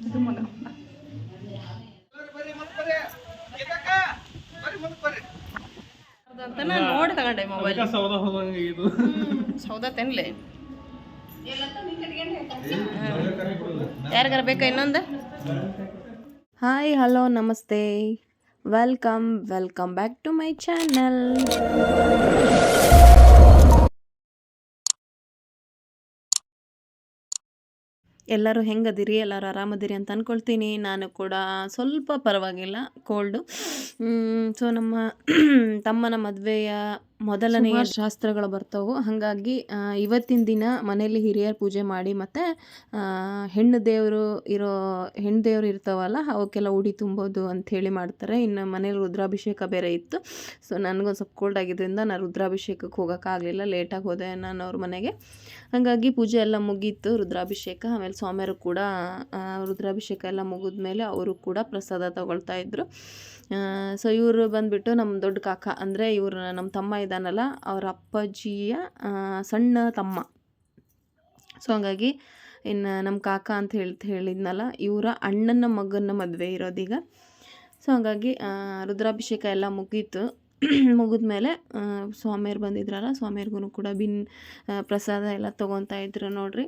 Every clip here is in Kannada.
ಇದು ಮಗ ಅಂತ ನಾನು ನೋಡಿ ತಗೊಂಡೆ ಮೊಬೈಲ್ ಸೌದಾ ತಿನ್ಲಿ ಯಾರಿಗಾರ ಬೇಕಾ ಇನ್ನೊಂದು. ಹಾಯ್ ಹಲೋ ನಮಸ್ತೆ welcome back to my channel. ಎಲ್ಲರೂ ಹೆಂಗದಿರಿ, ಎಲ್ಲರೂ ಆರಾಮದಿರಿ ಅಂತ ಅಂದ್ಕೊಳ್ತೀನಿ. ನಾನು ಕೂಡ ಸ್ವಲ್ಪ ಪರವಾಗಿಲ್ಲ, ಕೋಲ್ಡು. ಸೊ ನಮ್ಮ ತಮ್ಮನ ಮದುವೆಯ ಮೊದಲನೆಯ ಶಾಸ್ತ್ರಗಳು ಬರ್ತವೆ. ಹಾಗಾಗಿ ಇವತ್ತಿನ ದಿನ ಮನೆಯಲ್ಲಿ ಹಿರಿಯರ ಪೂಜೆ ಮಾಡಿ ಮತ್ತು ಹೆಣ್ಣು ದೇವರು ಇರ್ತಾವಲ್ಲ ಅವಕ್ಕೆಲ್ಲ ಉಡಿ ತುಂಬೋದು ಅಂಥೇಳಿ ಮಾಡ್ತಾರೆ. ಇನ್ನು ಮನೇಲಿ ರುದ್ರಾಭಿಷೇಕ ಬೇರೆ ಇತ್ತು. ಸೊ ನನಗೊಂದು ಸ್ವಲ್ಪ ಕೋಲ್ಡ್ ಆಗಿದ್ದರಿಂದ ನಾನು ರುದ್ರಾಭಿಷೇಕಕ್ಕೆ ಹೋಗೋಕ್ಕಾಗಲಿಲ್ಲ, ಲೇಟಾಗಿ ಹೋದೆ ನಾನು ಅವ್ರ ಮನೆಗೆ. ಹಾಗಾಗಿ ಪೂಜೆ ಎಲ್ಲ ಮುಗೀತು, ರುದ್ರಾಭಿಷೇಕ. ಆಮೇಲೆ ಸ್ವಾಮಿಯರು ಕೂಡ ರುದ್ರಾಭಿಷೇಕ ಎಲ್ಲ ಮುಗಿದ್ಮೇಲೆ ಅವರು ಕೂಡ ಪ್ರಸಾದ ತಗೊಳ್ತಾ ಇದ್ರು. ಸೊ ಇವರು ಬಂದುಬಿಟ್ಟು ನಮ್ಮ ದೊಡ್ಡ ಕಾಕ, ಅಂದರೆ ಇವರು ನಮ್ಮ ತಮ್ಮ ಇದ್ದಾನಲ್ಲ ಅವರ ಅಪ್ಪಾಜಿಯ ಸಣ್ಣ ತಮ್ಮ. ಸೊ ಹಂಗಾಗಿ ಇನ್ನು ನಮ್ಮ ಕಾಕ ಅಂತ ಹೇಳಿದ್ನಲ್ಲ, ಇವರ ಅಣ್ಣನ ಮಗನ ಮದುವೆ ಇರೋದೀಗ. ಸೊ ಹಂಗಾಗಿ ರುದ್ರಾಭಿಷೇಕ ಎಲ್ಲ ಮುಗೀತು. ಮುಗಿದ್ಮೇಲೆ ಸ್ವಾಮಿಯರು ಬಂದಿದ್ರಲ್ಲ, ಸ್ವಾಮಿಯರ್ಗೂ ಕೂಡ ಪ್ರಸಾದ ಎಲ್ಲ ತೊಗೊತಾ ಇದ್ರು ನೋಡ್ರಿ.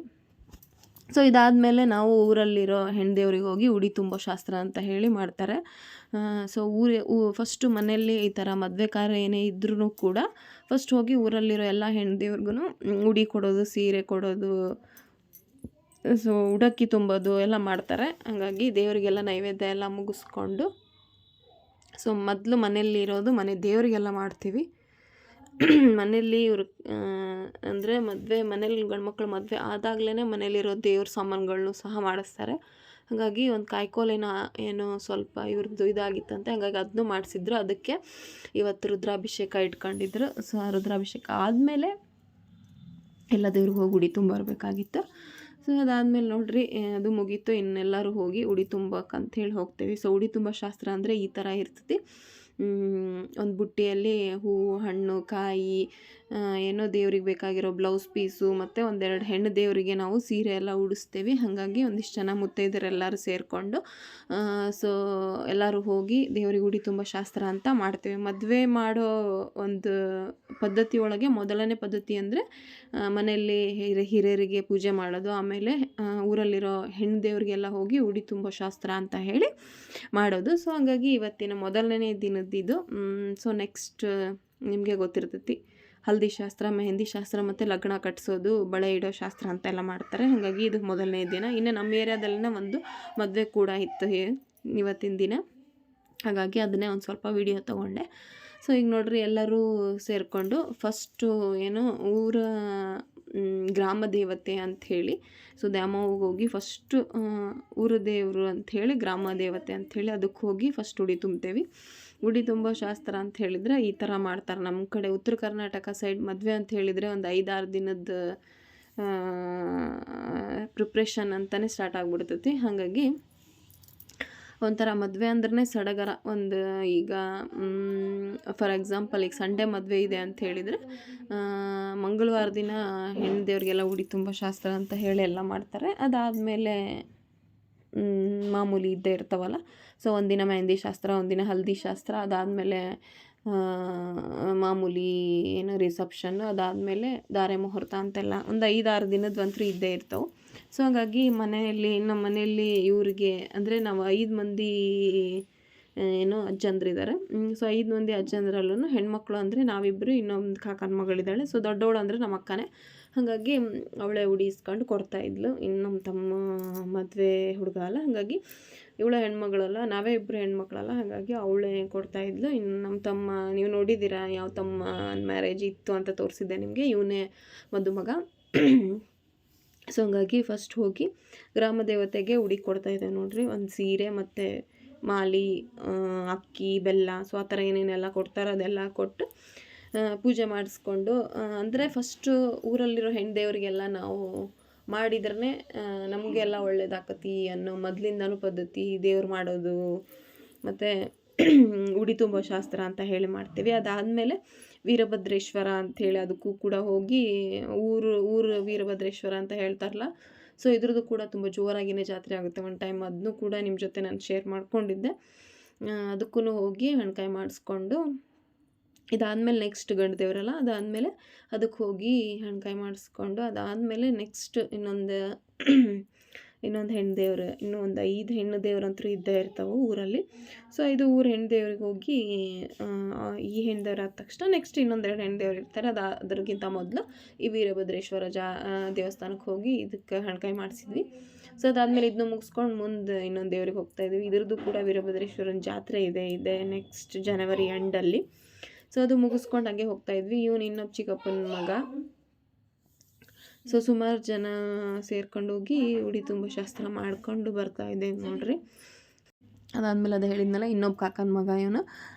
ಸೊ ಇದಾದಮೇಲೆ ನಾವು ಊರಲ್ಲಿರೋ ಹೆಣ್ದೇವ್ರಿಗೆ ಹೋಗಿ ಉಡಿ ತುಂಬೋ ಶಾಸ್ತ್ರ ಅಂತ ಹೇಳಿ ಮಾಡ್ತಾರೆ. ಸೊ ಫಸ್ಟು ಮನೆಯಲ್ಲಿ ಈ ಥರ ಮದುವೆ ಕಾರ್ಯ ಏನೇ ಇದ್ರೂ ಕೂಡ ಫಸ್ಟ್ ಹೋಗಿ ಊರಲ್ಲಿರೋ ಎಲ್ಲ ಹೆಣ್ದೇವ್ರಿಗೂ ಉಡಿ ಕೊಡೋದು, ಸೀರೆ ಕೊಡೋದು, ಸೊ ಉಡಕ್ಕಿ ತುಂಬೋದು ಎಲ್ಲ ಮಾಡ್ತಾರೆ. ಹಾಗಾಗಿ ದೇವರಿಗೆಲ್ಲ ನೈವೇದ್ಯ ಎಲ್ಲ ಮುಗಿಸ್ಕೊಂಡು, ಸೊ ಮೊದಲು ಮನೆಯಲ್ಲಿರೋದು ಮನೆ ದೇವರಿಗೆಲ್ಲ ಮಾಡ್ತೀವಿ. ಮನೆಯಲ್ಲಿ ಇವರು ಅಂದರೆ ಮನೇಲಿ ಗಂಡ್ಮಕ್ಳು ಮದುವೆ ಆದಾಗಲೇ ಮನೇಲಿರೋ ದೇವ್ರ ಸಾಮಾನುಗಳನ್ನೂ ಸಹ ಮಾಡಿಸ್ತಾರೆ. ಹಾಗಾಗಿ ಒಂದು ಕಾಯ್ಕೋಲೇನ ಏನೋ ಸ್ವಲ್ಪ ಇವ್ರದ್ದು ಇದಾಗಿತ್ತಂತೆ, ಹಾಗಾಗಿ ಅದನ್ನೂ ಮಾಡಿಸಿದ್ರು. ಅದಕ್ಕೆ ಇವತ್ತು ರುದ್ರಾಭಿಷೇಕ ಇಟ್ಕೊಂಡಿದ್ರು. ಸೊ ರುದ್ರಾಭಿಷೇಕ ಆದಮೇಲೆ ಎಲ್ಲ ದೇವ್ರಿಗೆ ಹೋಗಿ ಉಡಿ ತುಂಬರ್ಬೇಕಾಗಿತ್ತು. ಸೊ ಅದಾದಮೇಲೆ ನೋಡ್ರಿ ಅದು ಮುಗೀತು. ಇನ್ನೆಲ್ಲರೂ ಹೋಗಿ ಉಡಿ ತುಂಬಕ್ಕಂಥೇಳಿ ಹೋಗ್ತೇವೆ. ಸೊ ಉಡಿ ತುಂಬ ಶಾಸ್ತ್ರ ಅಂದರೆ ಈ ಥರ ಇರ್ತೈತಿ. ಒಂದು ಬುಟ್ಟಿಯಲ್ಲಿ ಹೂವು, ಹಣ್ಣು, ಕಾಯಿ, ಏನೋ ದೇವ್ರಿಗೆ ಬೇಕಾಗಿರೋ ಬ್ಲೌಸ್ ಪೀಸು ಮತ್ತು ಒಂದೆರಡು ಹೆಣ್ಣು ದೇವರಿಗೆ ನಾವು ಸೀರೆ ಎಲ್ಲ ಉಡಿಸ್ತೇವೆ. ಹಾಗಾಗಿ ಒಂದಿಷ್ಟು ಜನ ಮುತ್ತೈದರೆಲ್ಲರೂ ಸೇರಿಕೊಂಡು ಸೊ ಎಲ್ಲರೂ ಹೋಗಿ ದೇವ್ರಿಗೆ ಉಡಿ ತುಂಬ ಶಾಸ್ತ್ರ ಅಂತ ಮಾಡ್ತೇವೆ. ಮದುವೆ ಮಾಡೋ ಒಂದು ಪದ್ಧತಿ ಒಳಗೆ ಮೊದಲನೇ ಪದ್ಧತಿ ಅಂದರೆ ಮನೆಯಲ್ಲಿ ಹಿರಿಯರಿಗೆ ಪೂಜೆ ಮಾಡೋದು, ಆಮೇಲೆ ಊರಲ್ಲಿರೋ ಹೆಣ್ಣು ದೇವ್ರಿಗೆಲ್ಲ ಹೋಗಿ ಉಡಿ ತುಂಬ ಶಾಸ್ತ್ರ ಅಂತ ಹೇಳಿ ಮಾಡೋದು. ಸೊ ಹಾಗಾಗಿ ಇವತ್ತಿನ ಮೊದಲನೇ ದಿನದ್ದಿದು. ಸೊ ನೆಕ್ಸ್ಟ್ ನಿಮಗೆ ಗೊತ್ತಿರ್ತೈತಿ, ಹಲ್ದಿ ಶಾಸ್ತ್ರ, ಮೆಹಂದಿ ಶಾಸ್ತ್ರ ಮತ್ತು ಲಗ್ನ ಕಟ್ಟಿಸೋದು, ಬಳೆ ಇಡೋ ಶಾಸ್ತ್ರ ಅಂತೆಲ್ಲ ಮಾಡ್ತಾರೆ. ಹಾಗಾಗಿ ಇದು ಮೊದಲನೇ ದಿನ. ಇನ್ನು ನಮ್ಮ ಏರಿಯಾದಲ್ಲಿನ ಒಂದು ಮದುವೆ ಕೂಡ ಇತ್ತು ಇವತ್ತಿನ ದಿನ, ಹಾಗಾಗಿ ಅದನ್ನೇ ಒಂದು ಸ್ವಲ್ಪ ವಿಡಿಯೋ ತೊಗೊಂಡೆ. ಸೊ ಈಗ ನೋಡ್ರಿ ಎಲ್ಲರೂ ಸೇರಿಕೊಂಡು ಫಸ್ಟು ಏನು ಊರ ಗ್ರಾಮ ದೇವತೆ ಅಂಥೇಳಿ, ಸೊ ದ್ಯಾಮವ್ವಗೆ ಹೋಗಿ ಫಸ್ಟು ಊರ ದೇವರು ಅಂಥೇಳಿ ಗ್ರಾಮ ದೇವತೆ ಅಂಥೇಳಿ ಅದಕ್ಕೆ ಹೋಗಿ ಫಸ್ಟ್ ಉಡಿ ತುಂಬ್ತೇವೆ. ಉಡಿ ತುಂಬೋ ಶಾಸ್ತ್ರ ಅಂತ ಹೇಳಿದರೆ ಈ ಥರ ಮಾಡ್ತಾರೆ. ನಮ್ಮ ಕಡೆ ಉತ್ತರ ಕರ್ನಾಟಕ ಸೈಡ್ ಮದುವೆ ಅಂತ ಹೇಳಿದರೆ ಒಂದು 5-6 ದಿನದ ಪ್ರಿಪ್ರೇಷನ್ ಅಂತಲೇ ಸ್ಟಾರ್ಟ್ ಆಗಿಬಿಡ್ತೈತಿ. ಹಾಗಾಗಿ ಒಂಥರ ಮದುವೆ ಅಂದ್ರೆ ಸಡಗರ. ಒಂದು ಈಗ ಫಾರ್ ಎಕ್ಸಾಂಪಲ್ ಈಗ ಸಂಡೇ ಮದುವೆ ಇದೆ ಅಂತ ಹೇಳಿದರೆ ಮಂಗಳವಾರ ದಿನ ಹೆಣ್ಣು ದೇವ್ರಿಗೆಲ್ಲ ಉಡಿ ತುಂಬ ಶಾಸ್ತ್ರ ಅಂತ ಹೇಳಿ ಎಲ್ಲ ಮಾಡ್ತಾರೆ. ಅದಾದಮೇಲೆ ಮಾಮೂಲಿ ಇದ್ದೇ ಇರ್ತಾವಲ್ಲ, ಸೊ ಒಂದಿನ ಮೆಹಂದಿ ಶಾಸ್ತ್ರ, ಒಂದಿನ ಹಲ್ದಿ ಶಾಸ್ತ್ರ, ಅದಾದಮೇಲೆ ಮಾಮೂಲಿ ಏನು ರಿಸೆಪ್ಷನ್ನು, ಅದಾದಮೇಲೆ ಧಾರೆ ಮುಹೂರ್ತ ಅಂತೆಲ್ಲ ಒಂದು 5-6 ದಿನದಂತೂ ಇದ್ದೇ ಇರ್ತವೆ. ಸೊ ಹಾಗಾಗಿ ನಮ್ಮ ಮನೆಯಲ್ಲಿ ಇವ್ರಿಗೆ ಅಂದರೆ ನಾವು 5 ಮಂದಿ ಏನೋ ಅಜ್ಜಂದ್ರಿದ್ದಾರೆ. ಸೊ 5 ಮಂದಿ ಅಜ್ಜಂದ್ರಲ್ಲೂ ಹೆಣ್ಮಕ್ಳು ಅಂದರೆ ನಾವಿಬ್ಬರು, ಇನ್ನೊಂದು ಕಾಕನ ಮಗಳಿದ್ದಾಳೆ. ಸೊ ದೊಡ್ಡವಳು ಅಂದರೆ ನಮ್ಮ ಅಕ್ಕನೇ. ಹಾಗಾಗಿ ಅವಳೇ ಉಡಿ ಇಸ್ಕೊಂಡು ಕೊಡ್ತಾಯಿದ್ಲು. ಇನ್ನು ನಮ್ಮ ತಮ್ಮ ಮದುವೆ ಹುಡುಗ ಅಲ್ಲ, ಹಾಗಾಗಿ ಇವಳ ಹೆಣ್ಮಗಳಲ್ಲ, ನಾವೇ ಇಬ್ಬರು ಹೆಣ್ಮಕ್ಳಲ್ಲ, ಹಾಗಾಗಿ ಅವಳೇ ಕೊಡ್ತಾಯಿದ್ಲು. ಇನ್ನು ನಮ್ಮ ತಮ್ಮ ನೀವು ನೋಡಿದ್ದೀರಾ, ಯಾವ ತಮ್ಮ ಮ್ಯಾರೇಜ್ ಇತ್ತು ಅಂತ ತೋರಿಸಿದ್ದೆ ನಿಮಗೆ, ಇವನೇ ಮದುಮಗ. ಸೊ ಹಂಗಾಗಿ ಫಸ್ಟ್ ಹೋಗಿ ಗ್ರಾಮ ದೇವತೆಗೆ ಉಡಿ ಕೊಡ್ತಾಯಿದ್ದೆ ನೋಡ್ರಿ. ಒಂದು ಸೀರೆ ಮತ್ತು ಮಾಲಿ, ಅಕ್ಕಿ, ಬೆಲ್ಲ, ಸೊ ಆ ಥರ ಏನೇನೆಲ್ಲ ಕೊಡ್ತಾರೆ ಅದೆಲ್ಲ ಕೊಟ್ಟು ಪೂಜೆ ಮಾಡಿಸ್ಕೊಂಡು, ಅಂದರೆ ಫಸ್ಟು ಊರಲ್ಲಿರೋ ಹೆಣ್ಣು ದೇವರಿಗೆಲ್ಲ ನಾವು ಮಾಡಿದ್ರೆ ನಮಗೆಲ್ಲ ಒಳ್ಳೇದಾಕತಿ ಅನ್ನೋ ಮೊದಲಿಂದನೂ ಪದ್ಧತಿ, ದೇವ್ರು ಮಾಡೋದು ಮತ್ತು ಉಡಿ ತುಂಬೋ ಶಾಸ್ತ್ರ ಅಂತ ಹೇಳಿ ಮಾಡ್ತೀವಿ. ಅದಾದಮೇಲೆ ವೀರಭದ್ರೇಶ್ವರ ಅಂಥೇಳಿ ಅದಕ್ಕೂ ಕೂಡ ಹೋಗಿ ಊರು ವೀರಭದ್ರೇಶ್ವರ ಅಂತ ಹೇಳ್ತಾರಲ್ಲ, ಸೊ ಇದ್ರದ್ದು ಕೂಡ ತುಂಬ ಜೋರಾಗಿಯೇ ಜಾತ್ರೆ ಆಗುತ್ತೆ. ಒಂದು ಟೈಮ್ ಅದನ್ನೂ ಕೂಡ ನಿಮ್ಮ ಜೊತೆ ನಾನು ಶೇರ್ ಮಾಡ್ಕೊಂಡಿದ್ದೆ. ಅದಕ್ಕೂ ಹೋಗಿ ಹಣ್ಕಾಯಿ ಮಾಡಿಸ್ಕೊಂಡು, ಇದಾದಮೇಲೆ ನೆಕ್ಸ್ಟ್ ಗಂಡು ದೇವರಲ್ಲ, ಅದಾದಮೇಲೆ ಅದಕ್ಕೆ ಹೋಗಿ ಹಣ್ಕಾಯಿ ಮಾಡಿಸ್ಕೊಂಡು, ಅದಾದಮೇಲೆ ನೆಕ್ಸ್ಟ್ ಇನ್ನೊಂದು ಹೆಣ್ಣು ದೇವ್ರು, ಇನ್ನೂ ಒಂದು 5 ಹೆಣ್ಣು ದೇವ್ರಂತೂ ಇದ್ದೇ ಇರ್ತಾವೆ ಊರಲ್ಲಿ. ಸೊ 5 ಊರು ಹೆಣ್ಣು ದೇವ್ರಿಗೆ ಹೋಗಿ ಈ ಹೆಣ್ಣು ದೇವ್ರು ಆದ ತಕ್ಷಣ ನೆಕ್ಸ್ಟ್ ಇನ್ನೊಂದು 2 ಹೆಣ್ಣು ದೇವ್ರು ಇರ್ತಾರೆ. ಅದಕ್ಕಿಂತ ಮೊದಲು ಈ ವೀರಭದ್ರೇಶ್ವರ ದೇವಸ್ಥಾನಕ್ಕೆ ಹೋಗಿ ಇದಕ್ಕೆ ಹಣ್ಕಾಯಿ ಮಾಡಿಸಿದ್ವಿ. ಸೊ ಅದಾದಮೇಲೆ ಇದನ್ನು ಮುಗಿಸ್ಕೊಂಡು ಮುಂದೆ ಇನ್ನೊಂದು ದೇವ್ರಿಗೆ ಹೋಗ್ತಾಯಿದ್ವಿ. ಇದ್ರದ್ದು ಕೂಡ ವೀರಭದ್ರೇಶ್ವರನ ಜಾತ್ರೆ ಇದೆ ನೆಕ್ಸ್ಟ್ ಜನವರಿ ಎಂಡಲ್ಲಿ. ಸೊ ಅದು ಮುಗಿಸ್ಕೊಂಡು ಹಂಗೆ ಹೋಗ್ತಾಯಿದ್ವಿ. ಇವನು ಇನ್ನೊಬ್ಬ ಚಿಕ್ಕಪ್ಪನ ಮಗ. ಸೊ ಸುಮಾರು ಜನ ಸೇರ್ಕೊಂಡು ಹೋಗಿ ಉಡಿ ತುಂಬ ಶಾಸ್ತ್ರ ಮಾಡ್ಕೊಂಡು ಬರ್ತಾಯಿದ್ದೇವೆ ನೋಡ್ರಿ. ಅದಾದಮೇಲೆ ಅದು ಹೇಳಿದ್ನಲ್ಲ, ಇನ್ನೊಬ್ಬ ಕಾಕನ ಮಗ ಇವನು.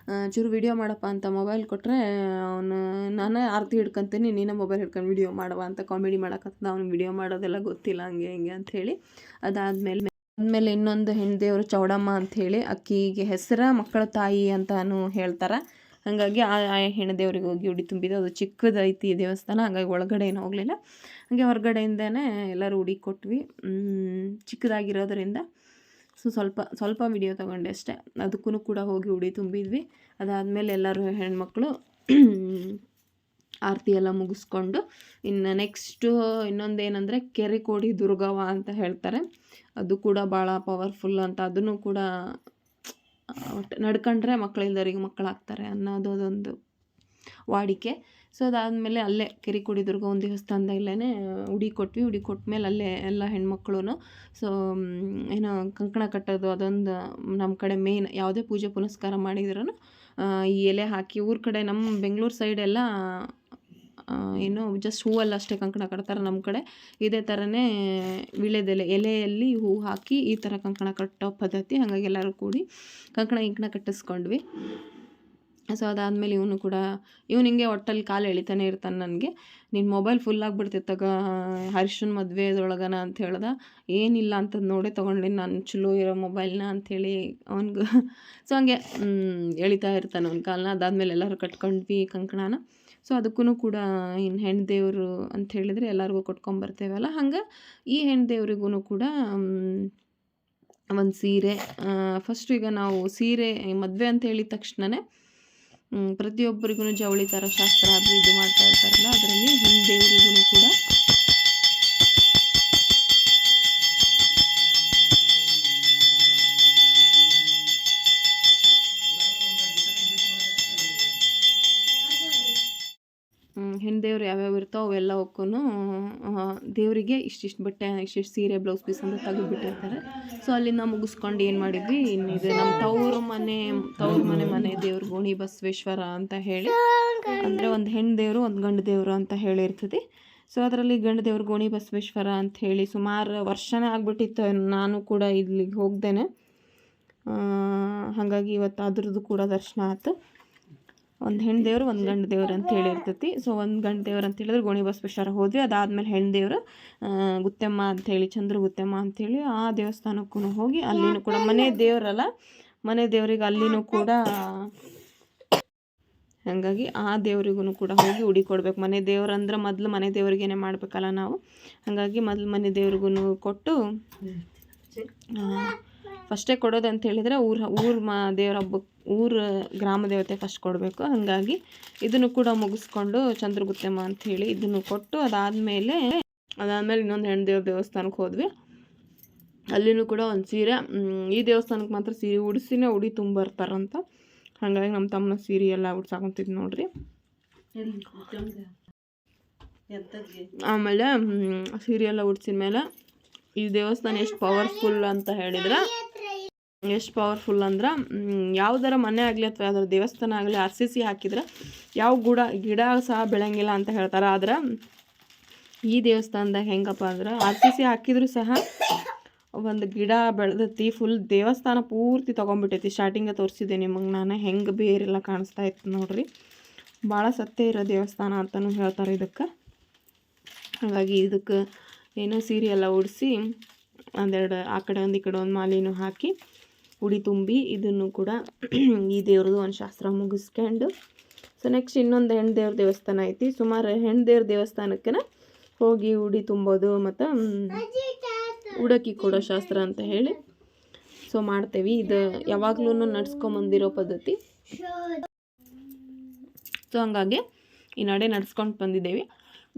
ಚೂರು ವಿಡಿಯೋ ಮಾಡಪ್ಪ ಅಂತ ಮೊಬೈಲ್ ಕೊಟ್ಟರೆ ಅವನು, ನಾನೇ ಆರತಿ ಹಿಡ್ಕೊತೀನಿ, ನೀನೇ ಮೊಬೈಲ್ ಹಿಡ್ಕೊಂಡು ವಿಡಿಯೋ ಮಾಡುವ ಅಂತ ಕಾಮಿಡಿ ಮಾಡೋಕತ್ತದ. ಅವ್ನಿಗೆ ವಿಡಿಯೋ ಮಾಡೋದೆಲ್ಲ ಗೊತ್ತಿಲ್ಲ, ಹಂಗೆ ಹಿಂಗೆ ಅಂಥೇಳಿ. ಅದಾದಮೇಲೆ ಇನ್ನೊಂದು ಹೆಣ್ಣು ದೇವರು ಚೌಡಮ್ಮ ಅಂಥೇಳಿ, ಅಕ್ಕಿಗೆ ಹೆಸರ ಮಕ್ಕಳ ತಾಯಿ ಅಂತಾನು ಹೇಳ್ತಾರೆ. ಹಾಗಾಗಿ ಆ ಹೆಣ್ಣು ದೇವ್ರಿಗೆ ಹೋಗಿ ಉಡಿ ತುಂಬಿದ್ದು. ಅದು ಚಿಕ್ಕದೈತಿ ದೇವಸ್ಥಾನ, ಹಾಗಾಗಿ ಒಳಗಡೆ ಏನು ಹೋಗಲಿಲ್ಲ, ಹಾಗೆ ಹೊರಗಡೆಯಿಂದನೇ ಎಲ್ಲರೂ ಉಡಿ ಕೊಟ್ವಿ. ಚಿಕ್ಕದಾಗಿರೋದ್ರಿಂದ ಸೊ ಸ್ವಲ್ಪ ವಿಡಿಯೋ ತೊಗೊಂಡೆ ಅಷ್ಟೇ. ಅದಕ್ಕೂ ಕೂಡ ಹೋಗಿ ಉಡಿ ತುಂಬಿದ್ವಿ. ಅದಾದಮೇಲೆ ಎಲ್ಲರೂ ಹೆಣ್ಮಕ್ಳು ಆರತಿ ಎಲ್ಲ ಮುಗಿಸ್ಕೊಂಡು, ಇನ್ನು ನೆಕ್ಸ್ಟು ಇನ್ನೊಂದೇನೆಂದರೆ ಕೆರೆಕೋಡಿ ದುರ್ಗವ್ವ ಅಂತ ಹೇಳ್ತಾರೆ. ಅದು ಕೂಡ ಭಾಳ ಪವರ್ಫುಲ್ ಅಂತ. ಅದನ್ನು ಕೂಡ ನಡ್ಕೊಂಡ್ರೆ ಮಕ್ಕಳಿಲ್ಲದವರಿಗೆ ಮಕ್ಕಳಾಗ್ತಾರೆ ಅನ್ನೋದು ಅದೊಂದು ವಾಡಿಕೆ. ಸೊ ಅದಾದಮೇಲೆ ಅಲ್ಲೇ ಕೆರೆಕೋಡಿ ದುರ್ಗ ಒಂದು ದೇವಸ್ಥಾನದಲ್ಲೇ ಉಡಿ ಕೊಟ್ವಿ. ಉಡಿ ಕೊಟ್ಮೇಲೆ ಅಲ್ಲೇ ಎಲ್ಲ ಹೆಣ್ಮಕ್ಳು ಸೊ ಏನೋ ಕಂಕಣ ಕಟ್ಟೋದು, ಅದೊಂದು ನಮ್ಮ ಕಡೆ ಮೇನ್. ಯಾವುದೇ ಪೂಜೆ ಪುನಸ್ಕಾರ ಮಾಡಿದ್ರೂ ಈ ಎಲೆ ಹಾಕಿ, ಊರ ಕಡೆ ನಮ್ಮ ಬೆಂಗಳೂರು ಸೈಡೆಲ್ಲ ಏನು ಜಸ್ಟ್ ಹೂವಲ್ಲ ಅಷ್ಟೇ ಕಂಕಣ ಕಟ್ತಾರೆ. ನಮ್ಮ ಕಡೆ ಇದೇ ಥರನೇ ವೀಳ್ಯದೆಲೆ ಎಲೆಯಲ್ಲಿ ಹೂ ಹಾಕಿ ಈ ಥರ ಕಂಕಣ ಕಟ್ಟೋ ಪದ್ಧತಿ. ಹಾಗಾಗಿ ಎಲ್ಲರೂ ಕೂಡಿ ಕಂಕಣ ಕಟ್ಟಿಸ್ಕೊಂಡ್ವಿ. ಸೊ ಅದಾದಮೇಲೆ ಇವನು ಹಿಂಗೆ ಒಟ್ಟಲ್ಲಿ ಕಾಲು ಎಳಿತಾನೆ ಇರ್ತಾನೆ. ನನಗೆ ನಿನ್ನ ಮೊಬೈಲ್ ಫುಲ್ ಆಗಿಬಿಡ್ತಿತ್ತಾಗ ಹರ್ಷನ ಮದುವೆದೊಳಗನ ಅಂತ ಹೇಳ್ದೆ. ಏನಿಲ್ಲ ಅಂತದ್ದು ನೋಡೇ ತೊಗೊಂಡಿನಿ ನಾನು ಚಲೋ ಇರೋ ಮೊಬೈಲ್ನ ಅಂಥೇಳಿ ಅವ್ನಿಗೆ. ಸೊ ಹಂಗೆ ಎಳಿತಾ ಇರ್ತಾನೆ ಅವ್ನ ಕಾಲನ್ನ. ಅದಾದಮೇಲೆ ಎಲ್ಲರೂ ಕಟ್ಕೊಂಡ್ವಿ ಕಂಕಣನ. ಸೊ ಅದಕ್ಕೂ ಕೂಡ ಇನ್ನು ಹೆಣ್ಣು ದೇವರು ಅಂತ ಹೇಳಿದರೆ ಎಲ್ಲರಿಗೂ ಕೊಟ್ಕೊಂಬರ್ತೇವಲ್ಲ, ಹಂಗೆ ಈ ಹೆಣ್ಣು ದೇವ್ರಿಗೂ ಕೂಡ ಒಂದು ಸೀರೆ. ಫಸ್ಟು ಈಗ ನಾವು ಸೀರೆ ಮದುವೆ ಅಂತ ಹೇಳಿದ ತಕ್ಷಣವೇ ಪ್ರತಿಯೊಬ್ಬರಿಗೂ ಜವಳಿ ಥರ ಶಾಸ್ತ್ರ ಅದು ಇದು ಮಾಡ್ತಾ ಇರ್ತಾರಲ್ಲ, ಅದರಲ್ಲಿ ಹೆಣ್ಣು ದೇವರಿಗೂ ಕೂಡ ಹೆಣ್ಣು ದೇವ್ರು ಯಾವ್ಯಾವ ಇರ್ತಾವೆ ಅವೆಲ್ಲ ಹೋಗ್ಕೊಂಡು ದೇವರಿಗೆ ಇಷ್ಟಿಷ್ಟು ಬಟ್ಟೆ, ಇಷ್ಟಿಷ್ಟು ಸೀರೆ, ಬ್ಲೌಸ್ ಪೀಸ್ ಅಂತ ತೆಗೆದುಬಿಟ್ಟಿರ್ತಾರೆ. ಸೊ ಅಲ್ಲಿಂದ ಮುಗಿಸ್ಕೊಂಡು ಏನು ಮಾಡಿದ್ವಿ, ಇನ್ನಿದು ನಮ್ಮ ತವ್ರ ಮನೆ ದೇವ್ರು ಗೋಣಿ ಬಸವೇಶ್ವರ ಅಂತ ಹೇಳಿ, ಅಂದರೆ ಒಂದು ಹೆಣ್ಣು ದೇವರು ಒಂದು ಗಂಡು ದೇವರು ಅಂತ ಹೇಳಿರ್ತದೆ. ಸೊ ಅದರಲ್ಲಿ ಗಂಡು ದೇವ್ರು ಗೋಣಿ ಬಸವೇಶ್ವರ ಅಂತ ಹೇಳಿ ಸುಮಾರು ವರ್ಷನೇ ಆಗಿಬಿಟ್ಟಿತ್ತು. ನಾನು ಕೂಡ ಇಲ್ಲಿಗೆ ಹೋಗ್ದೇನೆ, ಹಾಗಾಗಿ ಇವತ್ತು ಅದ್ರದ್ದು ಕೂಡ ದರ್ಶನ ಆಯ್ತು. ಒಂದು ಹೆಣ್ಣು ದೇವರು ಒಂದು ಗಂಡು ದೇವ್ರು ಅಂತ ಹೇಳಿರ್ತೈತಿ. ಸೊ ಒಂದು ಗಂಡು ದೇವ್ರು ಅಂತ ಹೇಳಿದ್ರೆ ಗೋಣಿ ಬಸವೇಶ್ವರ ಹೋದ್ವಿ. ಅದಾದಮೇಲೆ ಹೆಣ್ಣು ದೇವರು ಗುತ್ತೆಮ್ಮ ಅಂಥೇಳಿ, ಚಂದ್ರ ಗುತ್ತೆಮ್ಮ ಅಂಥೇಳಿ ಆ ದೇವಸ್ಥಾನಕ್ಕೂ ಹೋಗಿ ಅಲ್ಲಿನೂ ಕೂಡ ಮನೆ ದೇವರಲ್ಲ, ಮನೆ ದೇವರಿಗೆ ಅಲ್ಲಿನೂ ಕೂಡ, ಹಾಗಾಗಿ ಆ ದೇವರಿಗೂ ಕೂಡ ಹೋಗಿ ಉಡಿ ಕೊಡ್ಬೇಕು. ಮನೆ ದೇವ್ರಂದ್ರೆ ಮೊದಲು ಮನೆ ದೇವ್ರಿಗೇನೆ ಮಾಡಬೇಕಲ್ಲ ನಾವು, ಹಾಗಾಗಿ ಮೊದಲು ಮನೆ ದೇವ್ರಿಗೂ ಕೊಟ್ಟು ಫಸ್ಟೇ ಕೊಡೋದು ಅಂತ ಹೇಳಿದರೆ ದೇವ್ರ ಹಬ್ಬಕ್ಕೆ ಗ್ರಾಮ ದೇವತೆ ಫಸ್ಟ್ ಕೊಡಬೇಕು. ಹಾಗಾಗಿ ಇದನ್ನು ಕೂಡ ಮುಗಿಸ್ಕೊಂಡು ಚಂದ್ರಗುತ್ತೆಮ್ಮ ಅಂಥೇಳಿ ಇದನ್ನು ಕೊಟ್ಟು ಅದಾದಮೇಲೆ ಇನ್ನೊಂದು ಹೆಣ್ಣು ದೇವ್ರ ದೇವಸ್ಥಾನಕ್ಕೆ ಹೋದ್ವಿ. ಅಲ್ಲಿನೂ ಕೂಡ ಒಂದು ಸೀರೆ, ಈ ದೇವಸ್ಥಾನಕ್ಕೆ ಮಾತ್ರ ಸೀರೆ ಉಡಿಸಿನೇ ಉಡಿ ತುಂಬಿರ್ತಾರಂತ. ಹಾಗಾಗಿ ನಮ್ಮ ತಮ್ಮನ ಸೀರೆ ಎಲ್ಲ ಉಡ್ಸಾಕೊಂತಿದ್ದು ನೋಡ್ರಿ. ಆಮೇಲೆ ಸೀರೆ ಎಲ್ಲ ಉಡ್ಸಿದ ಮೇಲೆ ಈ ದೇವಸ್ಥಾನ ಎಷ್ಟು ಪವರ್ಫುಲ್ ಅಂತ ಹೇಳಿದ್ರೆ, ಎಷ್ಟು ಪವರ್ಫುಲ್ ಅಂದ್ರೆ ಯಾವುದರ ಮನೆ ಆಗಲಿ ಅಥವಾ ಯಾವ್ದಾರ ದೇವಸ್ಥಾನ ಆಗಲಿ RCC ಹಾಕಿದ್ರೆ ಯಾವ ಗಿಡ ಸಹ ಬೆಳೆಯಂಗಿಲ್ಲ ಅಂತ ಹೇಳ್ತಾರೆ. ಆದ್ರೆ ಈ ದೇವಸ್ಥಾನದಾಗ ಹೆಂಗಪ್ಪ ಅಂದ್ರೆ RCC ಹಾಕಿದ್ರು ಸಹ ಒಂದು ಗಿಡ ಬೆಳೆದೈತಿ, ಫುಲ್ ದೇವಸ್ಥಾನ ಪೂರ್ತಿ ತೊಗೊಂಡ್ಬಿಟ್ಟೈತಿ. ಸ್ಟಾರ್ಟಿಂಗ ತೋರಿಸಿದೆ ನಿಮಗೆ ನಾನು, ಹೆಂಗೆ ಬೇರೆಲ್ಲ ಕಾಣಿಸ್ತಾ ಇತ್ತು ನೋಡ್ರಿ. ಭಾಳ ಸತ್ಯ ಇರೋ ದೇವಸ್ಥಾನ ಅಂತಲೂ ಹೇಳ್ತಾರೆ ಇದಕ್ಕೆ. ಹಾಗಾಗಿ ಇದಕ್ಕೆ ಏನೋ ಸೀರೆ ಎಲ್ಲ ಉಡಿಸಿ ಒಂದೆರಡು ಆ ಕಡೆ ಒಂದು ಈ ಕಡೆ ಒಂದು ಮಾಲಿನೂ ಹಾಕಿ ಉಡಿ ತುಂಬಿ ಇದನ್ನು ಕೂಡ ಈ ದೇವ್ರದ್ದು ಒಂದು ಶಾಸ್ತ್ರ ಮುಗಿಸ್ಕೊಂಡು, ಸೊ ನೆಕ್ಸ್ಟ್ ಇನ್ನೊಂದು ಹೆಣ್ಣು ದೇವ್ರ ದೇವಸ್ಥಾನ ಐತಿ. ಸುಮಾರು ಹೆಣ್ಣು ದೇವ್ರ ದೇವಸ್ಥಾನಕ್ಕೆ ಹೋಗಿ ಉಡಿ ತುಂಬೋದು ಮತ್ತು ಉಡಕ್ಕಿ ಕೊಡೋ ಶಾಸ್ತ್ರ ಅಂತ ಹೇಳಿ ಸೊ ಮಾಡ್ತೇವೆ. ಇದು ಯಾವಾಗ್ಲೂ ನಡ್ಸ್ಕೊಂಬಂದಿರೋ ಪದ್ಧತಿ. ಸೊ ಹಂಗಾಗಿ ಈ ನಡೆ ನಡ್ಸ್ಕೊಂಡು ಬಂದಿದ್ದೇವೆ.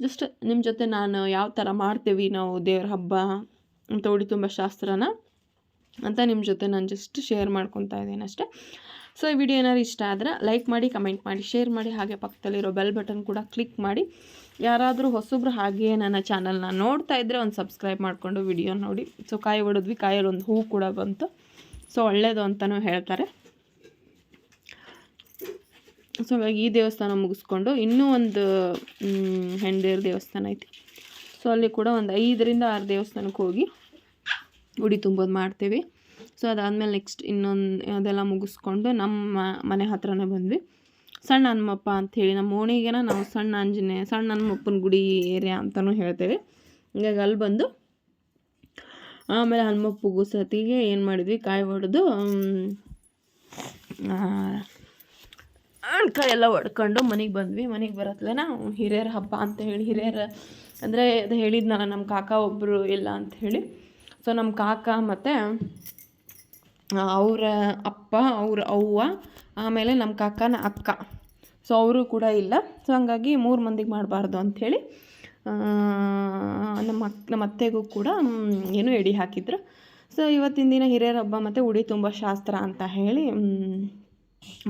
ಜಸ್ಟ್ ನಿಮ್ಮ ಜೊತೆ ನಾನು ಯಾವ ಥರ ಮಾಡ್ತೇವೆ ನಾವು ದೇವ್ರ ಹಬ್ಬ ಅಂತ ಉಡಿ ತುಂಬ ಶಾಸ್ತ್ರನ ಅಂತ ನಿಮ್ಮ ಜೊತೆ ನಾನು ಜಸ್ಟ್ ಶೇರ್ ಮಾಡ್ಕೊತಾ ಇದ್ದೀನಿ ಅಷ್ಟೇ. ಸೊ ಈ ವಿಡಿಯೋ ಏನಾದ್ರು ಇಷ್ಟ ಆದರೆ ಲೈಕ್ ಮಾಡಿ, ಕಮೆಂಟ್ ಮಾಡಿ, ಶೇರ್ ಮಾಡಿ, ಹಾಗೆ ಪಕ್ಕದಲ್ಲಿರೋ ಬೆಲ್ ಬಟನ್ ಕೂಡ ಕ್ಲಿಕ್ ಮಾಡಿ. ಯಾರಾದರೂ ಹೊಸಬ್ರು ಹಾಗೆ ನನ್ನ ಚಾನಲ್ನ ನೋಡ್ತಾ ಇದ್ದರೆ ಒಂದು ಸಬ್ಸ್ಕ್ರೈಬ್ ಮಾಡಿಕೊಂಡು ವಿಡಿಯೋ ನೋಡಿ. ಸೊ ಕಾಯಿ ಹೊಡೆದ್ವಿ, ಕಾಯಲ್ಲಿ ಒಂದು ಹೂ ಕೂಡ ಬಂತು. ಸೊ ಒಳ್ಳೆಯದು ಅಂತಲೂ ಹೇಳ್ತಾರೆ. ಸೊ ಇವಾಗ ಈ ದೇವಸ್ಥಾನ ಮುಗಿಸ್ಕೊಂಡು ಇನ್ನೂ ಒಂದು ಹೆಣ್ದೇವ್ರ ದೇವಸ್ಥಾನ ಐತಿ. ಸೊ ಅಲ್ಲಿ ಕೂಡ ಒಂದು 5ರಿಂದ 6 ದೇವಸ್ಥಾನಕ್ಕೆ ಹೋಗಿ ಉಡಿ ತುಂಬೋದು ಮಾಡ್ತೀವಿ. ಸೊ ಅದಾದಮೇಲೆ ನೆಕ್ಸ್ಟ್ ಇನ್ನೊಂದು ಅದೆಲ್ಲ ಮುಗಿಸ್ಕೊಂಡು ನಮ್ಮ ಮನೆ ಹತ್ರನೇ ಬಂದ್ವಿ. ಸಣ್ಣ ಹನುಮಪ್ಪ ಅಂಥೇಳಿ ನಮ್ಮ ಓಣಿಗೆನ ನಾವು ಸಣ್ಣ ಹನುಮಪ್ಪನ ಗುಡಿ ಏರಿಯಾ ಅಂತಲೂ ಹೇಳ್ತೇವೆ. ಹೀಗಾಗಿ ಅಲ್ಲಿ ಬಂದು ಆಮೇಲೆ ಹನುಮಪ್ಪ ಸತಿಗೆ ಏನು ಮಾಡಿದ್ವಿ, ಕಾಯಿ ಹೊಡೆದು ಕಾಯಿ ಎಲ್ಲ ಹೊಡ್ಕೊಂಡು ಮನೆಗೆ ಬಂದ್ವಿ. ಮನೆಗೆ ಬರತ್ಲೇನ ಹಿರಿಯರ ಹಬ್ಬ ಅಂತ ಹೇಳಿ, ಹಿರಿಯರ ಅಂದರೆ ಅದು ಹೇಳಿದ್ನಲ್ಲ ನಮ್ಮ ಕಾಕ ಒಬ್ಬರು ಇಲ್ಲ ಅಂಥೇಳಿ. ಸೊ ನಮ್ಮ ಕಾಕ ಮತ್ತು ಅವರ ಅಪ್ಪ, ಅವ್ರ ಅವ್ವ, ಆಮೇಲೆ ನಮ್ಮ ಕಾಕನ ಅಕ್ಕ, ಸೊ ಅವರು ಕೂಡ ಇಲ್ಲ. ಸೊ ಹಂಗಾಗಿ 3 ಮಂದಿಗೆ ಮಾಡಬಾರ್ದು ಅಂಥೇಳಿ ನಮ್ಮ ಅತ್ತೆಗೂ ಕೂಡ ಏನೋ ಎಡೆ ಹಾಕಿದ್ರು. ಸೊ ಇವತ್ತಿನ ದಿನ ಹಿರಿಯರ ಹಬ್ಬ ಮತ್ತು ಉಡಿ ತುಂಬ ಶಾಸ್ತ್ರ ಅಂತ ಹೇಳಿ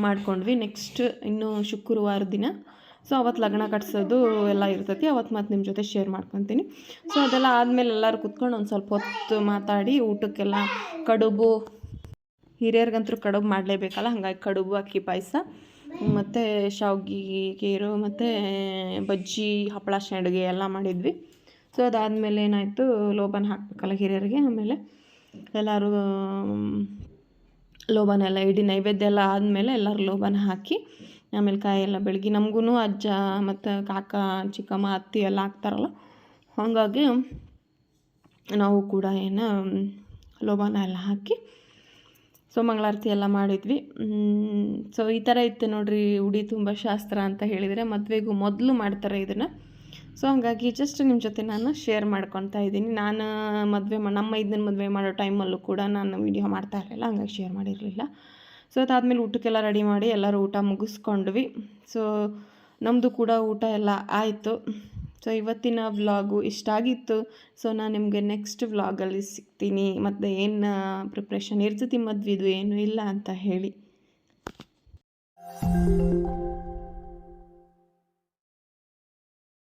ಮಾಡ್ಕೊಂಡ್ವಿ. ನೆಕ್ಸ್ಟ್ ಇನ್ನು ಶುಕ್ರವಾರ ದಿನ ಸೊ ಅವತ್ತು ಲಗ್ನ ಕಟ್ಸೋದು ಎಲ್ಲ ಇರ್ತೈತಿ. ಅವತ್ತು ಮತ್ತು ನಿಮ್ಮ ಜೊತೆ ಶೇರ್ ಮಾಡ್ಕೊತೀನಿ. ಸೊ ಅದೆಲ್ಲ ಆದಮೇಲೆ ಎಲ್ಲರೂ ಕುತ್ಕೊಂಡು ಒಂದು ಸ್ವಲ್ಪ ಹೊತ್ತು ಮಾತಾಡಿ ಊಟಕ್ಕೆಲ್ಲ ಕಡುಬು, ಹಿರಿಯರಿಗಂತೂ ಕಡುಬು ಮಾಡಲೇಬೇಕಲ್ಲ, ಹಾಗಾಗಿ ಕಡುಬು, ಅಕ್ಕಿ ಪಾಯಸ ಮತ್ತು ಶಾವ್ಗೆ ಗೇರು ಮತ್ತು ಬಜ್ಜಿ, ಹಪ್ಪಳ, ಸಂಡಿಗೆ ಎಲ್ಲ ಮಾಡಿದ್ವಿ. ಸೊ ಅದಾದಮೇಲೆ ಏನಾಯಿತು, ಲೋಬಾನ ಹಾಕಬೇಕಲ್ಲ ಹಿರಿಯರಿಗೆ. ಆಮೇಲೆ ಎಲ್ಲರೂ ಲೋಬಾನ ಎಲ್ಲ ಇಡೀ ನೈವೇದ್ಯ ಎಲ್ಲ ಆದಮೇಲೆ ಎಲ್ಲರೂ ಲೋಬಾನ ಹಾಕಿ ಆಮೇಲೆ ಕಾಯಿ ಎಲ್ಲ ಬೆಳಗ್ಗೆ ನಮಗೂ ಅಜ್ಜ ಮತ್ತು ಕಾಕ, ಚಿಕ್ಕಮ್ಮ, ಅತ್ತಿ ಎಲ್ಲ ಹಾಕ್ತಾರಲ್ಲ, ಹಾಗಾಗಿ ನಾವು ಕೂಡ ಲೋಬಾನ ಎಲ್ಲ ಹಾಕಿ ಸೊ ಮಂಗಳಾರತಿ ಎಲ್ಲ ಮಾಡಿದ್ವಿ. ಸೊ ಈ ಥರ ಇತ್ತು ನೋಡಿರಿ ಉಡಿ ತುಂಬ ಶಾಸ್ತ್ರ ಅಂತ ಹೇಳಿದರೆ. ಮದುವೆಗೂ ಮೊದಲು ಮಾಡ್ತಾರೆ ಇದನ್ನು. ಸೊ ಹಾಗಾಗಿ ಜಸ್ಟ್ ನಿಮ್ಮ ಜೊತೆ ನಾನು ಶೇರ್ ಮಾಡ್ಕೊತಾ ಇದ್ದೀನಿ. ನಾನು ನಮ್ಮ ಇದನ್ನ ಮದುವೆ ಮಾಡೋ ಟೈಮಲ್ಲೂ ಕೂಡ ನಾನು ವೀಡಿಯೋ ಮಾಡ್ತಾ ಇರಲಿಲ್ಲ, ಹಂಗಾಗಿ ಶೇರ್ ಮಾಡಿರಲಿಲ್ಲ. ಸೊ ಅದಾದಮೇಲೆ ಊಟಕ್ಕೆಲ್ಲ ರೆಡಿ ಮಾಡಿ ಎಲ್ಲರೂ ಊಟ ಮುಗಿಸ್ಕೊಂಡ್ವಿ. ಸೊ ನಮ್ಮದು ಕೂಡ ಊಟ ಎಲ್ಲ ಆಯಿತು. ಸೊ ಇವತ್ತಿನ ವ್ಲಾಗು ಇಷ್ಟ ಆಗಿತ್ತು. ಸೊ ನಾನು ನಿಮಗೆ ನೆಕ್ಸ್ಟ್ ವ್ಲಾಗಲ್ಲಿ ಸಿಗ್ತೀನಿ. ಮತ್ತು ಏನು ಪ್ರಿಪ್ರೇಷನ್ ಇರ್ತೈತಿ ಮದುವೆದು ಏನು ಇಲ್ಲ ಅಂತ ಹೇಳಿ.